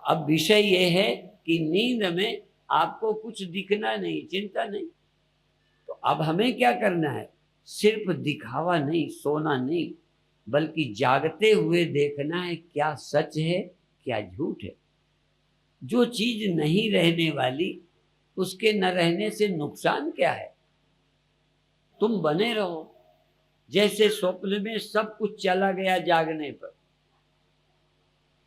अब विषय ये है कि नींद में आपको कुछ दिखना नहीं, चिंता नहीं। तो अब हमें क्या करना है? सिर्फ दिखावा नहीं, सोना नहीं, बल्कि जागते हुए देखना है क्या सच है क्या झूठ है। जो चीज नहीं रहने वाली उसके न रहने से नुकसान क्या है? तुम बने रहो। जैसे स्वप्न में सब कुछ चला गया जागने पर,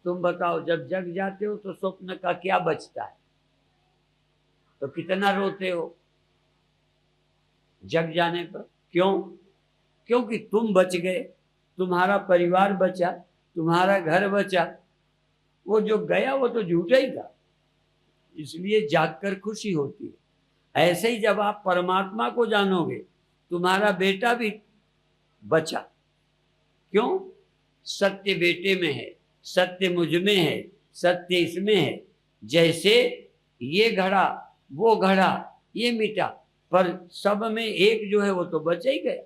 तुम बताओ जब जग जाते हो तो स्वप्न का क्या बचता है? तो कितना रोते हो जग जाने पर। क्यों? क्योंकि तुम बच गए, तुम्हारा परिवार बचा, तुम्हारा घर बचा। वो जो गया वो तो झूठा ही था, इसलिए जागकर खुशी होती है। ऐसे ही जब आप परमात्मा को जानोगे, तुम्हारा बेटा भी बचा। क्यों? सत्य बेटे में है, सत्य मुझ में है, सत्य इसमें है। जैसे ये घड़ा वो घड़ा ये मिटा, पर सब में एक जो है वो तो बच ही गया।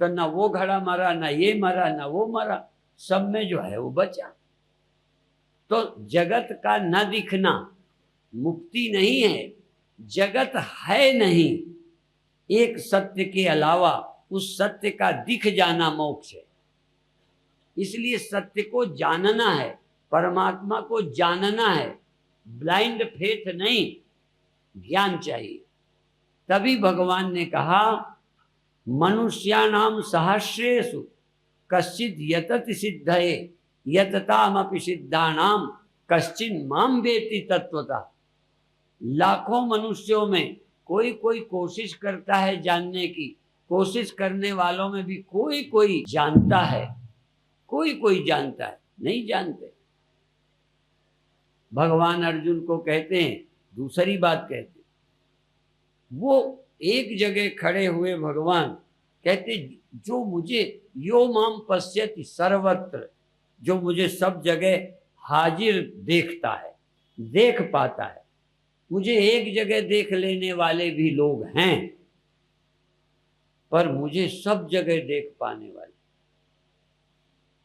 तो ना वो घड़ा मरा, ना ये मरा, ना वो मरा, सब में जो है वो बचा। तो जगत का न दिखना मुक्ति नहीं है, जगत है नहीं। एक सत्य के अलावा उस सत्य का दिख जाना मोक्ष है। इसलिए सत्य को जानना है, परमात्मा को जानना है। ब्लाइंड फेथ नहीं, ज्ञान चाहिए। तभी भगवान ने कहा मनुष्याणाम सहस्रेषु कश्चित् यतति सिद्धये यततामपि सिद्धानाम कश्चिन् माम वेत्ति तत्वतः। लाखों मनुष्यों में कोई कोई कोशिश करता है जानने की, कोशिश करने वालों में भी कोई कोई जानता है, कोई कोई जानता है, नहीं जानते। भगवान अर्जुन को कहते हैं, दूसरी बात कहते हैं, वो एक जगह खड़े हुए भगवान कहते जो मुझे यो माम पश्यति सर्वत्र, जो मुझे सब जगह हाजिर देखता है, देख पाता है। मुझे एक जगह देख लेने वाले भी लोग हैं, पर मुझे सब जगह देख पाने वाले।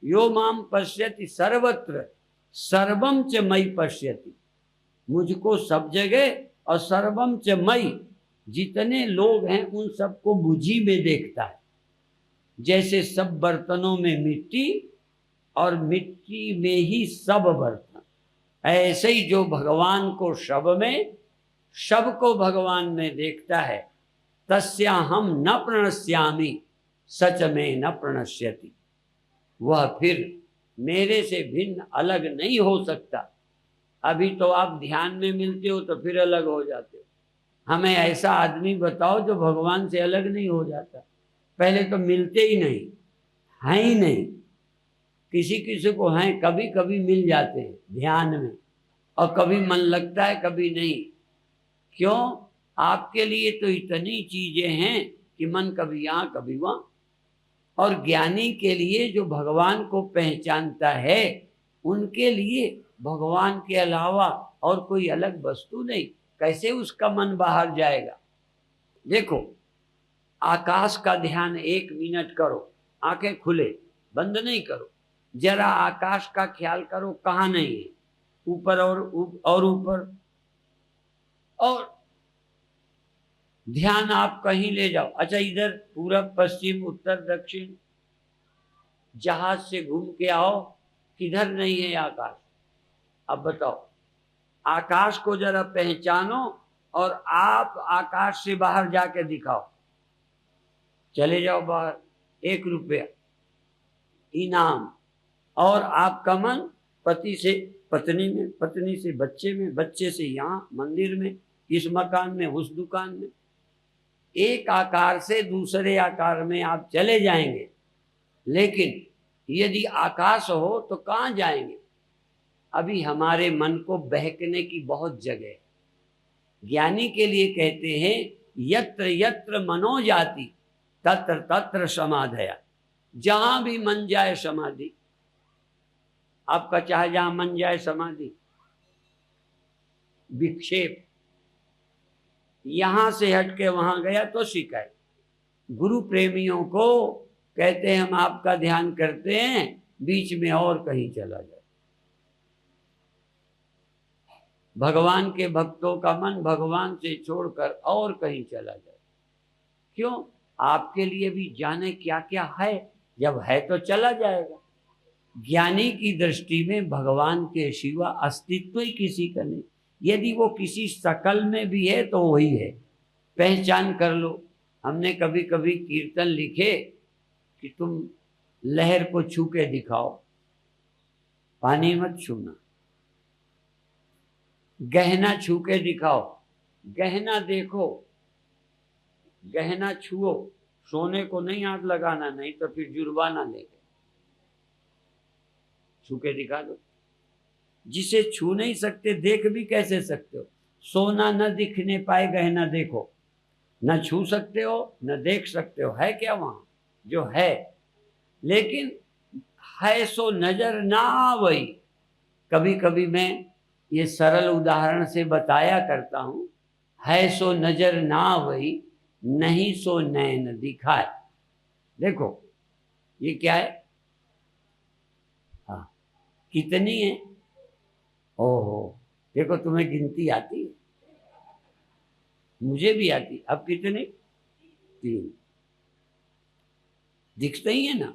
यो माम पश्यति सर्वत्र सर्वम च मयि पश्यति, मुझको सब जगह और सर्वम च मयि, जितने लोग हैं उन सबको मुझी में देखता है। जैसे सब बर्तनों में मिट्टी और मिट्टी में ही सब बर्तन, ऐसे ही जो भगवान को शब में, शब को भगवान में देखता है, तस्या हम न प्रणश्यामि सच में न प्रणश्यति, वह फिर मेरे से भिन्न अलग नहीं हो सकता। अभी तो आप ध्यान में मिलते हो तो फिर अलग हो जाते हो। हमें ऐसा आदमी बताओ जो भगवान से अलग नहीं हो जाता। पहले तो मिलते ही नहीं, हैं ही नहीं। किसी किसी को हैं, कभी कभी मिल जाते हैं ध्यान में, और कभी मन लगता है कभी नहीं। क्यों? आपके लिए तो इतनी चीजें हैं कि मन कभी यहाँ कभी वहाँ। और ज्ञानी के लिए, जो भगवान को पहचानता है, उनके लिए भगवान के अलावा और कोई अलग वस्तु नहीं। कैसे उसका मन बाहर जाएगा? देखो, आकाश का ध्यान 1 मिनट करो, आंखें खुले, बंद नहीं करो, जरा आकाश का ख्याल करो कहाँ नहीं है, ऊपर और ऊपर। और ध्यान आप कहीं ले जाओ, अच्छा इधर पूरब पश्चिम उत्तर दक्षिण, जहाज से घूम के आओ, किधर नहीं है आकाश। अब बताओ, आकाश को जरा पहचानो और आप आकाश से बाहर जाके दिखाओ। चले जाओ बाहर, 1 रुपया इनाम। और आपका मन पति से पत्नी में, पत्नी से बच्चे में, बच्चे से यहाँ मंदिर में, इस मकान में, उस दुकान में। एक आकार से दूसरे आकार में आप चले जाएंगे, लेकिन यदि आकाश हो तो कहाँ जाएंगे? अभी हमारे मन को बहकने की बहुत जगह है। ज्ञानी के लिए कहते हैं यत्र यत्र मनो जाति तत्र तत्र समाधया, जहां भी मन जाए समाधि। आपका चाहे जहां मन जाए समाधि, विक्षेप, यहां से हटके वहां गया तो शिकायत। गुरु प्रेमियों को कहते हैं हम आपका ध्यान करते हैं, बीच में और कहीं चला जाए। भगवान के भक्तों का मन भगवान से छोड़कर और कहीं चला जाए। क्यों? आपके लिए भी जाने क्या क्या है, जब है तो चला जाएगा। ज्ञानी की दृष्टि में भगवान के सिवा अस्तित्व ही किसी का नहीं। यदि वो किसी शकल में भी है तो वही है, पहचान कर लो। हमने कभी कभी कीर्तन लिखे कि तुम लहर को छू के दिखाओ, पानी मत छूना। गहना छू के दिखाओ, गहना देखो, गहना छुओ, सोने को नहीं हाथ लगाना, नहीं तो फिर जुर्माना लेंगे। छू के दिखा दो। जिसे छू नहीं सकते देख भी कैसे सकते हो? सोना न दिखने पाए गहना देखो, न छू सकते हो न देख सकते हो, है क्या वहां? जो है, लेकिन है सो नजर ना आवई। कभी कभी मैं ये सरल उदाहरण से बताया करता हूं, है सो नजर ना आवई, नहीं सो नैन दिखाए। देखो ये क्या है? हाँ, कितनी है? ओहो, देखो तुम्हें गिनती आती है, मुझे भी आती। अब कितने? 3 दिखते ही है ना।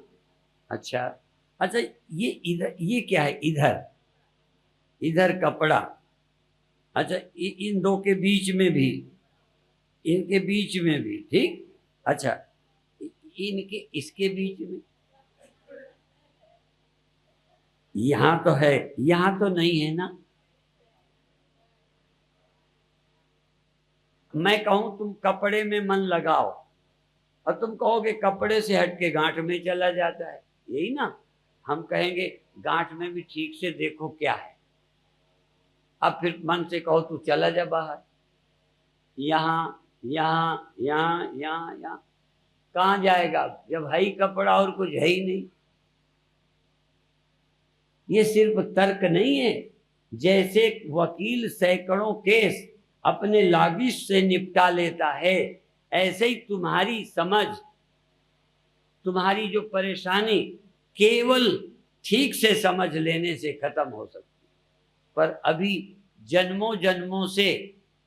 अच्छा अच्छा, ये इधर, ये क्या है? इधर, इधर कपड़ा। अच्छा, इन दो के बीच में भी, इनके बीच में भी, ठीक। अच्छा, इनके, इसके बीच में, यहां तो है, यहां तो नहीं है ना। मैं कहूं तुम कपड़े में मन लगाओ, और तुम कहोगे कपड़े से हट के गांठ में चला जाता है, यही ना। हम कहेंगे गांठ में भी ठीक से देखो क्या है। अब फिर मन से कहो तू चला जा बाहर, यहाँ यहाँ यहाँ यहाँ यहाँ, कहाँ जाएगा जब है ही कपड़ा और कुछ है ही नहीं। ये सिर्फ तर्क नहीं है। जैसे वकील सैकड़ों केस अपने लागिश से निपटा लेता है, ऐसे ही तुम्हारी समझ, तुम्हारी जो परेशानी केवल ठीक से समझ लेने से खत्म हो सकती। पर अभी जन्मों जन्मों से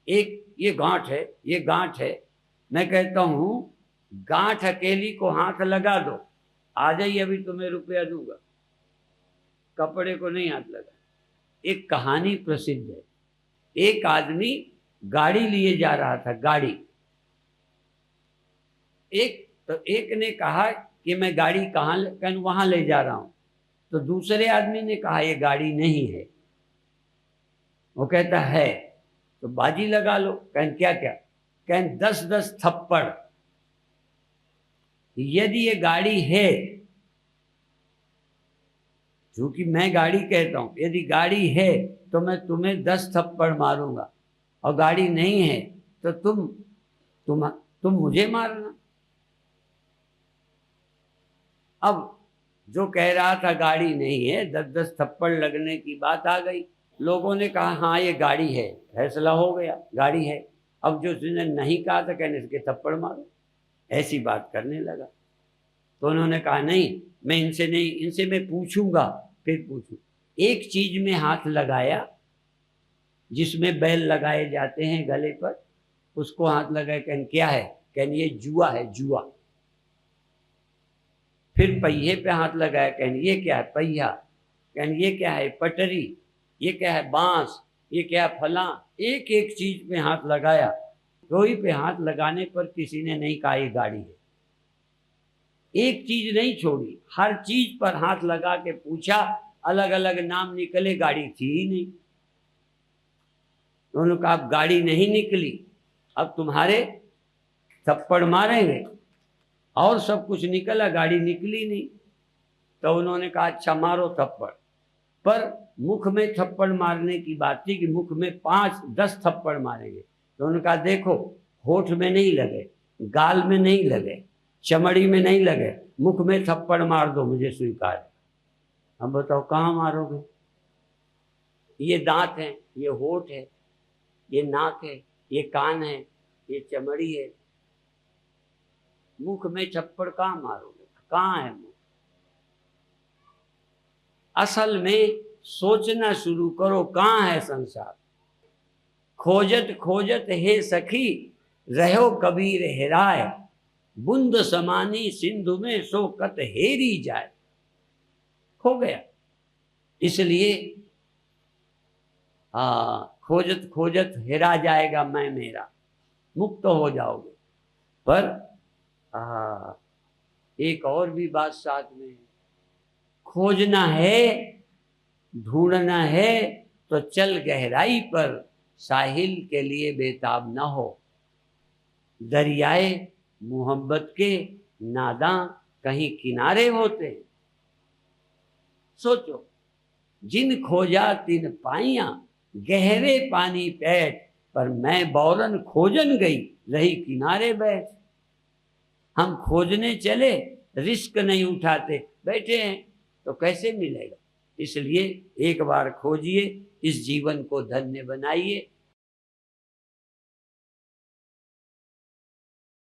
एक ये गांठ है, ये गांठ है। मैं कहता हूं गांठ अकेली को हाथ लगा दो, आ जाइए अभी तुम्हें रुपया दूंगा, कपड़े को नहीं हाथ लगा। एक कहानी प्रसिद्ध है, एक आदमी गाड़ी लिए जा रहा था, गाड़ी। एक ने कहा कि मैं गाड़ी कहाँ वहां ले जा रहा हूं, तो दूसरे आदमी ने कहा ये गाड़ी नहीं है। वो कहता है तो बाजी लगा लो। कहन क्या क्या? कहन 10-10 थप्पड़। यदि ये गाड़ी है, क्योंकि मैं गाड़ी कहता हूं, यदि गाड़ी है तो मैं तुम्हें 10 थप्पड़ मारूंगा, और गाड़ी नहीं है तो तुम मुझे मारना। अब जो कह रहा था गाड़ी नहीं है, 10-10 थप्पड़ लगने की बात आ गई। लोगों ने कहा हाँ ये गाड़ी है, फैसला हो गया गाड़ी है। अब जो उसने नहीं कहा था, कहने इसके थप्पड़ मारो, ऐसी बात करने लगा। तो उन्होंने कहा नहीं, मैं इनसे नहीं, इनसे मैं पूछूंगा, फिर पूछूं। एक चीज में हाथ लगाया जिसमें बैल लगाए जाते हैं गले पर, उसको हाथ लगाए। कहन क्या है? कहन ये जुआ है, जुआ। फिर पहिए पे हाथ लगाया। कहन ये क्या है? पहिया। कहन ये क्या है? पटरी। ये क्या है? बांस। ये क्या है? फला। एक एक चीज पे हाथ लगाया। कोई पे हाथ लगाने पर किसी ने नहीं कहा ये गाड़ी है। एक चीज नहीं छोड़ी, हर चीज पर हाथ लगा के पूछा, अलग अलग नाम निकले, गाड़ी थी ही नहीं। उन्होंने कहा अब गाड़ी नहीं निकली, अब तुम्हारे थप्पड़ मारेंगे। और सब कुछ निकला, गाड़ी निकली नहीं। तो उन्होंने कहा अच्छा मारो थप्पड़। पर मुख में थप्पड़ मारने की बात थी कि मुख में 5-10 थप्पड़ मारेंगे। तो उन्होंने कहा देखो, होठ में नहीं लगे, गाल में नहीं लगे, चमड़ी में नहीं लगे, मुख में थप्पड़ मार दो, मुझे स्वीकार है। अब बताओ कहाँ मारोगे? ये दांत है, ये होठ है, ये नाक है, ये कान है, ये चमड़ी है, मुख में थप्पड़ कहाँ मारोगे? कहाँ है मुख? असल में सोचना शुरू करो, कहाँ है संसार? खोजत खोजत हे सखी रहो कबीर हेराय, बूंद समानी सिंधु में सो कत हेरी जाए। खो गया, इसलिए खोजत खोजत हेरा जाएगा मैं मेरा, मुक्त हो जाओगे। पर एक और भी बात साथ में, खोजना है ढूंढना है तो चल गहराई पर, साहिल के लिए बेताब न हो। दरियाए मोहब्बत के नादां कहीं किनारे होते हैं। सोचो, जिन खोजा तिन पाइया, गहरे पानी पैठ, पर मैं बौरन खोजन गई रही किनारे बैठ। हम खोजने चले, रिस्क नहीं उठाते, बैठे हैं तो कैसे मिलेगा। इसलिए एक बार खोजिए, इस जीवन को धन्य बनाइए।